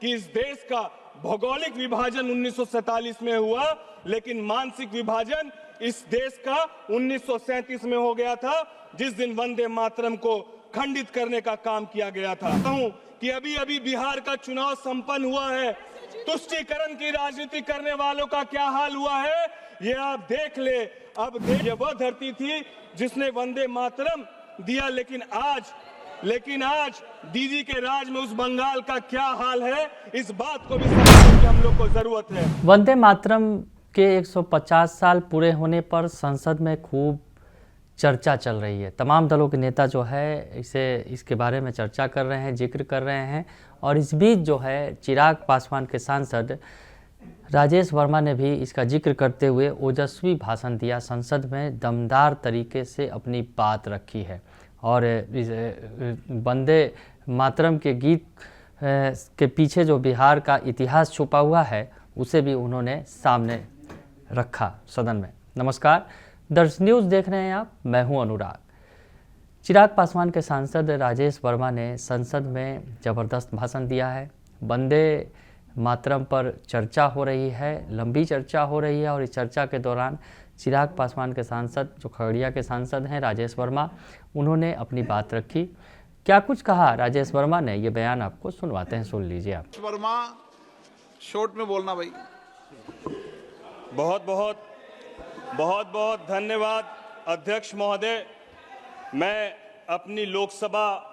कि इस देश का भौगोलिक विभाजन 1947 में हुआ, लेकिन मानसिक विभाजन इस देश का 1937 में हो गया था, जिस दिन वंदे मातरम को खंडित करने का काम किया गया था। कहूं कि अभी अभी बिहार का चुनाव संपन्न हुआ है, तुष्टीकरण की राजनीति करने वालों का क्या हाल हुआ है ये आप देख ले। अब ये वह धरती थी जिसने वंदे मातरम दिया, लेकिन आज दीदी के राज में उस बंगाल का क्या हाल है, इस बात को भी समझने की हम लोग को जरूरत है। वंदे मातरम के 150 साल पूरे होने पर संसद में खूब चर्चा चल रही है। तमाम दलों के नेता जो है इसके बारे में चर्चा कर रहे हैं, जिक्र कर रहे हैं। और इस बीच जो है चिराग पासवान के सांसद राजेश वर्मा ने भी इसका जिक्र करते हुए ओजस्वी भाषण दिया, संसद में दमदार तरीके से अपनी बात रखी है। और वंदे मातरम के गीत के पीछे जो बिहार का इतिहास छुपा हुआ है उसे भी उन्होंने सामने रखा सदन में। नमस्कार, दर्श न्यूज़ देख रहे हैं आप, मैं हूं अनुराग। चिराग पासवान के सांसद राजेश वर्मा ने संसद में ज़बरदस्त भाषण दिया है। वंदे मातरम पर चर्चा हो रही है, लंबी चर्चा हो रही है। और इस चर्चा के दौरान चिराग पासवान के सांसद, जो खगड़िया के सांसद हैं राजेश वर्मा, उन्होंने अपनी बात रखी। क्या कुछ कहा राजेश वर्मा ने, ये बयान आपको सुनवाते हैं, सुन लीजिए आप। वर्मा, शॉर्ट में बोलना भाई। बहुत बहुत धन्यवाद अध्यक्ष महोदय। मैं अपनी लोकसभा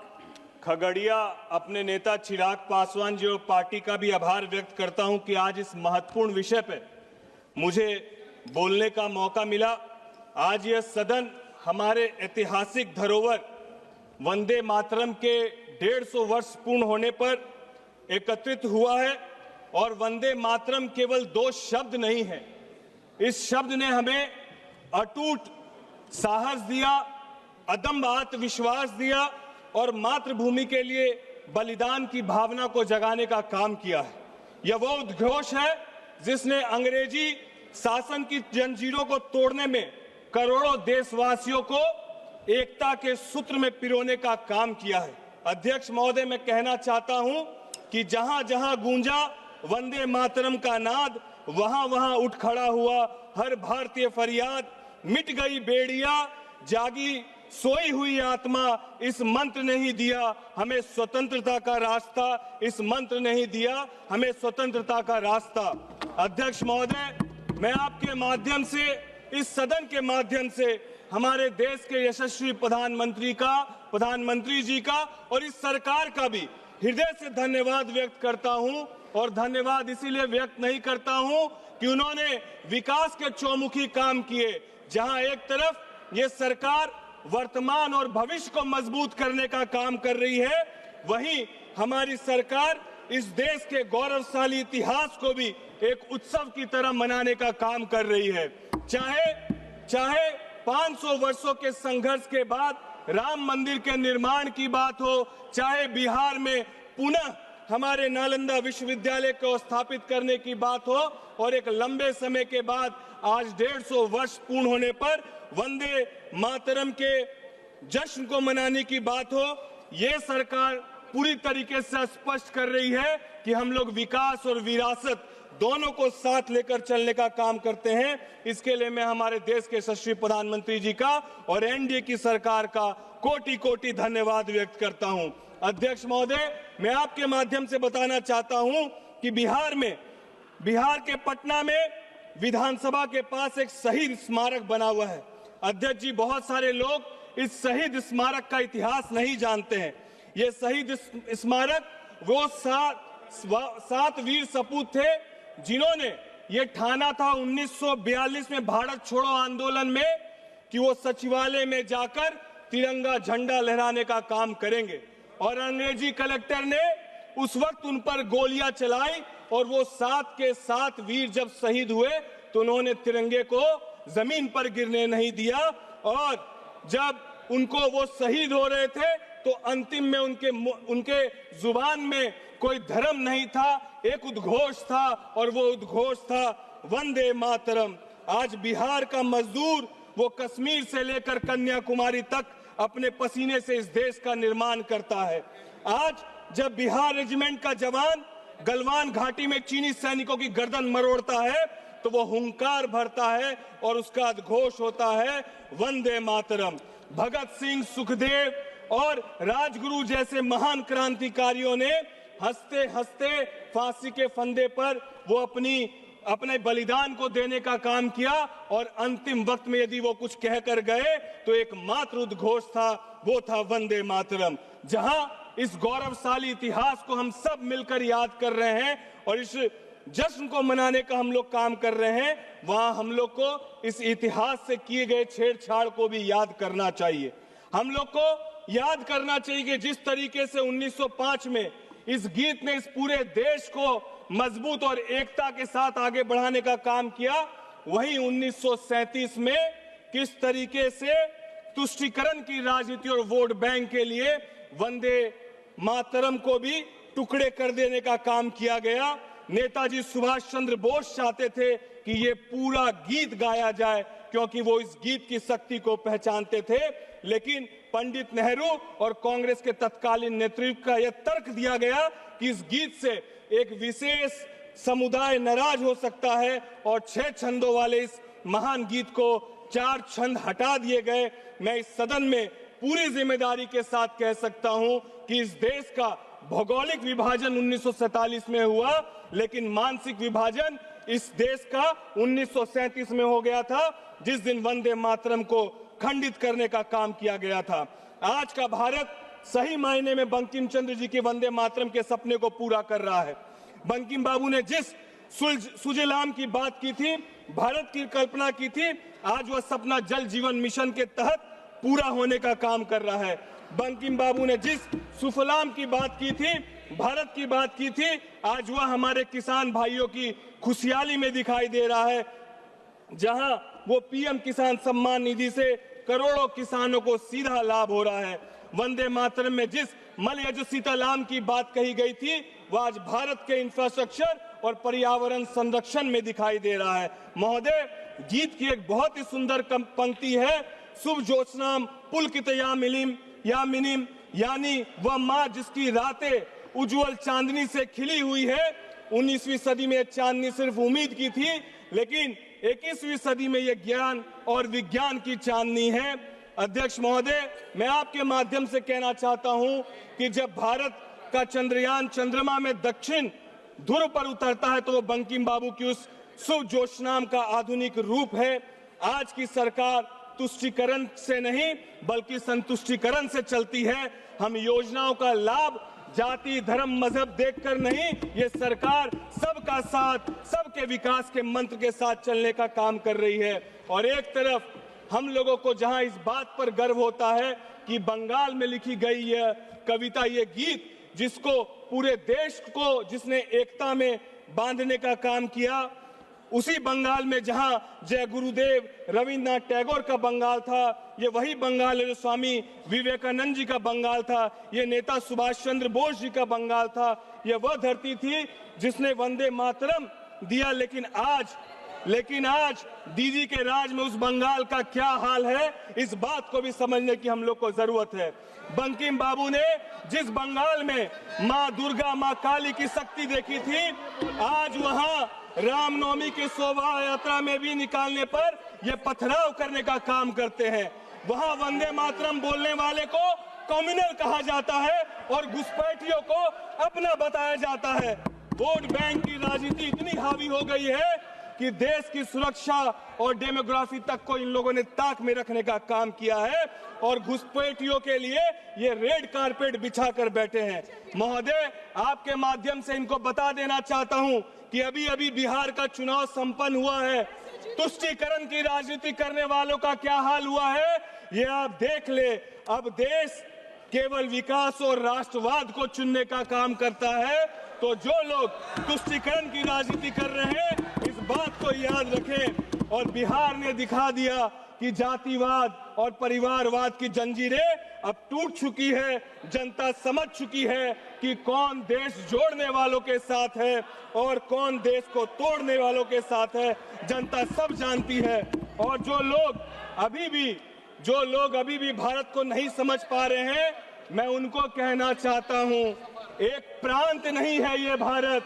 खगड़िया अपने नेता चिराग पासवान जी और पार्टी का भी आभार व्यक्त करता हूं कि आज इस महत्वपूर्ण विषय पे मुझे बोलने का मौका मिला। आज यह सदन हमारे ऐतिहासिक धरोहर वंदे मातरम के 150 वर्ष पूर्ण होने पर एकत्रित हुआ है। और वंदे मातरम केवल 2 शब्द नहीं है, इस शब्द ने हमें अटूट साहस दिया, अदम्य आत्मविश्वास दिया और मातृभूमि के लिए बलिदान की भावना को जगाने का काम किया है। यह वो उद्घोष है जिसने अंग्रेजी शासन की जंजीरों को तोड़ने में करोड़ों देशवासियों को एकता के सूत्र में पिरोने का काम किया है। अध्यक्ष महोदय, मैं कहना चाहता हूं कि जहां जहां गूंजा वंदे मातरम का नाद, वहां वहां उठ खड़ा हुआ हर भारतीय फरियाद, मिट गई बेड़िया, जागी सोई हुई आत्मा, इस मंत्र ने ही दिया हमें स्वतंत्रता का रास्ता, इस मंत्र ने ही दिया हमें स्वतंत्रता का रास्ता। अध्यक्ष महोदय, मैं आपके माध्यम से, इस सदन के माध्यम से हमारे देश के यशस्वी प्रधानमंत्री जी का और इस सरकार का भी हृदय से धन्यवाद व्यक्त करता हूं। और धन्यवाद इसीलिए व्यक्त नहीं करता हूं कि उन्होंने विकास के चौमुखी काम किए। जहां एक तरफ ये सरकार वर्तमान और भविष्य को मजबूत करने का काम कर रही है, वहीं हमारी सरकार इस देश के गौरवशाली इतिहास को भी एक उत्सव की तरह मनाने का काम कर रही है। चाहे 500 वर्षों के संघर्ष के बाद राम मंदिर के निर्माण की बात हो, चाहे बिहार में पुनः हमारे नालंदा विश्वविद्यालय को स्थापित करने की बात हो, और एक लंबे समय के बाद आज 150 वर्ष पूर्ण होने पर वंदे मातरम के जश्न को मनाने की बात हो, ये सरकार पूरी तरीके से स्पष्ट कर रही है कि हम लोग विकास और विरासत दोनों को साथ लेकर चलने का काम करते हैं। इसके लिए मैं हमारे देश के यशस्वी प्रधानमंत्री जी का और एनडीए की सरकार का कोटि कोटि धन्यवाद व्यक्त करता हूं। अध्यक्ष महोदय, मैं आपके माध्यम से बताना चाहता हूं कि बिहार के पटना में विधानसभा के पास एक शहीद स्मारक बना हुआ है। अध्यक्ष जी, बहुत सारे लोग इस शहीद स्मारक का इतिहास नहीं जानते हैं। ये शहीद स्मारक वो 7 वीर सपूत थे जिन्होंने ये ठाना था 1942 में भारत छोड़ो आंदोलन में कि वो सचिवालय में जाकर तिरंगा झंडा लहराने का काम करेंगे। और अंग्रेजी कलेक्टर ने उस वक्त उन पर गोलियां चलाई और वो 7 के 7 वीर जब शहीद हुए तो उन्होंने तिरंगे को जमीन पर गिरने नहीं दिया। और जब उनको वो शहीद हो रहे थे तो अंतिम में उनके जुबान में कोई धर्म नहीं था, एक उद्घोष था और वो उद्घोष था वंदे मातरम। आज बिहार का मजदूर वो कश्मीर से लेकर कन्याकुमारी तक अपने पसीने से इस देश का निर्माण करता है। आज जब बिहार रेजिमेंट का जवान गलवान घाटी में चीनी सैनिकों की गर्दन मरोड़ता है तो वो हुंकार भरता है और उसका घोष होता है वंदे मातरम। भगत सिंह, सुखदेव और राजगुरु जैसे महान क्रांतिकारियों ने हंसते हंसते फांसी के फंदे पर वो अपने बलिदान को देने का काम किया और अंतिम वक्त में यदि वो कुछ कहकर गए तो एक मात्र उद्घोष था, वो था वंदे मातरम। जहां इस गौरवशाली इतिहास को हम सब मिलकर याद कर रहे हैं और इस जश्न को मनाने का हम लोग काम कर रहे हैं, वहां हम लोग को इस इतिहास से किए गए छेड़छाड़ को भी याद करना चाहिए। हम लोग को याद करना चाहिए कि जिस तरीके से 1905 में इस गीत ने इस पूरे देश को मजबूत और एकता के साथ आगे बढ़ाने का काम किया, वहीं 1937 में किस तरीके से तुष्टीकरण की राजनीति और वोट बैंक के लिए वंदे मातरम को भी टुकड़े कर देने का काम किया गया। नेताजी सुभाष चंद्र बोस चाहते थे कि ये पूरा गीत गाया जाए क्योंकि वो इस गीत की शक्ति को पहचानते थे, लेकिन पंडित नेहरू और कांग्रेस के तत्कालीन नेतृत्व का यह तर्क दिया गया कि इस गीत से एक विशेष समुदाय नाराज हो सकता है और 6 छंदों वाले इस महान गीत को 4 छंद हटा दिए गए। मैं इस सदन में पूरी जिम्मेदारी के साथ कह सकता हूं कि इस देश का भौगोलिक विभाजन 1947 में हुआ, लेकिन मानसिक विभाजन इस देश का 1937 में हो गया था, जिस दिन वंदे मातरम को खंडित करने का काम किया गया था। आज का भारत सही मायने में बंकिम चंद्र जी के वंदे मातरम के सपने को पूरा कर रहा है। बंकिम बाबू ने जिस सुजलाम की बात की थी, भारत की कल्पना की थी, आज वह सपना जल जीवन मिशन के तहत पूरा होने का काम कर रहा है। बंकिम बाबू ने जिस सुफलाम की बात की थी, भारत की बात की थी, आज वह हमारे किसान भाइयों की खुशहाली में दिखाई दे रहा है, जहां वो पीएम किसान सम्मान निधि से करोड़ों किसानों को सीधा लाभ हो रहा है। वंदे मातरम में जिस मलयज सीताराम की बात कही गई थी, वह आज भारत के इंफ्रास्ट्रक्चर और पर्यावरण संरक्षण में दिखाई दे रहा है। महोदय, गीत की एक बहुत ही सुंदर पंक्ति है, शुभ ज्योत्सनाम पुलकित यामिनीम, यानी वह माँ जिसकी रातें उज्जवल चांदनी से खिली हुई है। 19वीं सदी में चांदनी सिर्फ उम्मीद की थी, लेकिन 21वीं सदी में यह ज्ञान और विज्ञान की चांदनी है। अध्यक्ष महोदय, मैं आपके माध्यम से कहना चाहता हूं कि जब भारत का चंद्रयान चंद्रमा में दक्षिण ध्रुव पर उतरता है तो वो बंकिम बाबू की उस शुभ ज्योत्सनाम का आधुनिक रूप है। आज की सरकार तुष्टीकरण से नहीं बल्कि संतुष्टीकरण से चलती है। हम योजनाओं का लाभ जाति, धर्म, मजहब देखकर नहीं, ये सरकार सबका साथ, सबके विकास के मंत्र के साथ चलने का काम कर रही है। और एक तरफ हम लोगों को जहां इस बात पर गर्व होता है कि बंगाल में लिखी गई यह कविता, ये गीत जिसको पूरे देश को जिसने एकता में बांधने का काम किया, उसी बंगाल में जहां जय गुरुदेव रविन्द्रनाथ टैगोर का बंगाल था, ये वही बंगाल है जो स्वामी विवेकानंद जी का बंगाल था, ये नेता सुभाष चंद्र बोस जी का बंगाल था, ये वह धरती थी जिसने वंदे मातरम दिया। लेकिन आज दीदी के राज में उस बंगाल का क्या हाल है, इस बात को भी समझने की हम लोग को जरूरत है। बंकिम बाबू ने जिस बंगाल में माँ दुर्गा, माँ काली की शक्ति देखी थी, आज वहां रामनवमी की शोभा यात्रा में भी निकालने पर ये पथराव करने का काम करते हैं। वहां वंदे मातरम बोलने वाले को कम्युनल कहा जाता है और घुसपैठियों को अपना बताया जाता है। वोट बैंक की राजनीति इतनी हावी हो गई है कि देश की सुरक्षा और डेमोग्राफी तक को इन लोगों ने ताक में रखने का काम किया है और घुसपैठियों के लिए ये रेड कारपेट बिछा कर बैठे हैं। महोदय, आपके माध्यम से इनको बता देना चाहता हूं कि अभी अभी बिहार का चुनाव संपन्न हुआ है। तुष्टीकरण की राजनीति करने वालों का क्या हाल हुआ है, ये आप देख ले। अब देश केवल विकास और राष्ट्रवाद को चुनने का काम करता है, तो जो लोग तुष्टीकरण की राजनीति कर रहे हैं, इस बात को याद रखें। और बिहार ने दिखा दिया कि जातिवाद और परिवारवाद की जंजीरें अब टूट चुकी है। जनता समझ चुकी है कि कौन देश जोड़ने वालों के साथ है और कौन देश को तोड़ने वालों के साथ है, जनता सब जानती है। और जो लोग अभी भी भारत को नहीं समझ पा रहे हैं, मैं उनको कहना चाहता हूं एक प्रांत नहीं है ये भारत,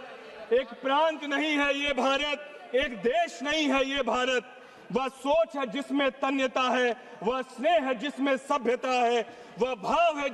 एक प्रांत नहीं है ये भारत, एक देश नहीं है ये भारत। वह सोच है जिसमें तन्यता है, वह स्नेह है जिसमें सभ्यता है, वह भाव है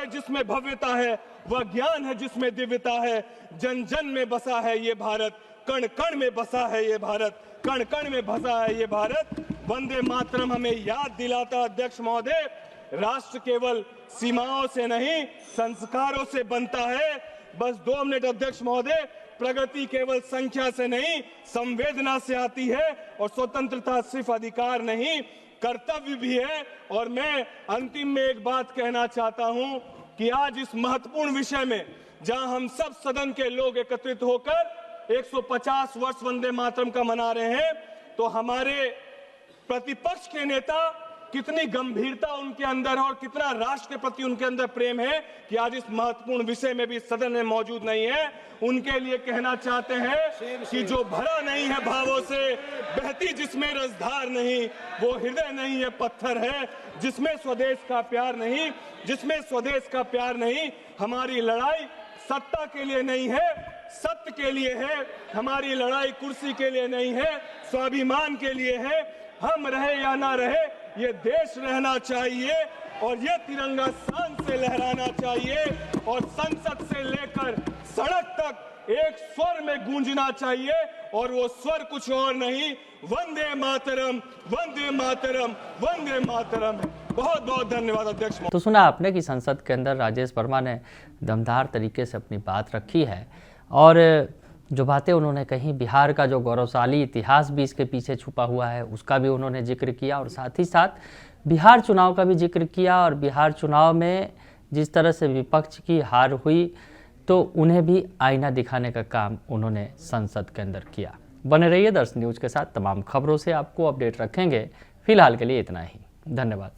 जिसमें भव्यता है, वह ज्ञान है जिसमें दिव्यता है। जन जन में बसा है ये भारत, कण कण में बसा है ये भारत, कण कण में बसा है ये भारत। वंदे मातरम हमें याद दिलाता अध्यक्ष महोदय, राष्ट्र केवल सीमाओं से नहीं संस्कारों से बनता है। बस 2 मिनट अध्यक्ष महोदय। प्रगति केवल संख्या से नहीं संवेदना से आती है, और स्वतंत्रता सिर्फ अधिकार नहीं कर्तव्य भी है। और मैं अंतिम में एक बात कहना चाहता हूं कि आज इस महत्वपूर्ण विषय में जहां हम सब सदन के लोग एकत्रित होकर 150 वर्ष वंदे मातरम का मना रहे हैं, तो हमारे प्रतिपक्ष के नेता कितनी गंभीरता उनके अंदर है और कितना राष्ट्र के प्रति उनके अंदर प्रेम है कि आज इस महत्वपूर्ण विषय में भी सदन में मौजूद नहीं है। उनके लिए कहना चाहते हैं कि जो भरा नहीं है भावों से, बहती जिसमें रसधार नहीं, वो हृदय नहीं है पत्थर है, जिसमें स्वदेश का प्यार नहीं, जिसमें स्वदेश का प्यार नहीं। हमारी लड़ाई सत्ता के लिए नहीं है, सत्य के लिए है। हमारी लड़ाई कुर्सी के लिए नहीं है, स्वाभिमान के लिए है। हम रहे या ना रहे, ये देश रहना चाहिए और ये तिरंगा शान से लहराना चाहिए, और संसद से लेकर सड़क तक एक स्वर में गूंजना चाहिए, और वो स्वर कुछ और नहीं, वंदे मातरम, वंदे मातरम, वंदे मातरम है। बहुत बहुत धन्यवाद अध्यक्ष। तो सुना आपने कि संसद के अंदर राजेश वर्मा ने दमदार तरीके से अपनी बात रखी है, और जो बातें उन्होंने कही, बिहार का जो गौरवशाली इतिहास भी इसके पीछे छुपा हुआ है उसका भी उन्होंने जिक्र किया, और साथ ही साथ बिहार चुनाव का भी जिक्र किया। और बिहार चुनाव में जिस तरह से विपक्ष की हार हुई, तो उन्हें भी आईना दिखाने का काम उन्होंने संसद के अंदर किया। बने रहिए दर्शन न्यूज़ के साथ, तमाम खबरों से आपको अपडेट रखेंगे। फिलहाल के लिए इतना ही, धन्यवाद।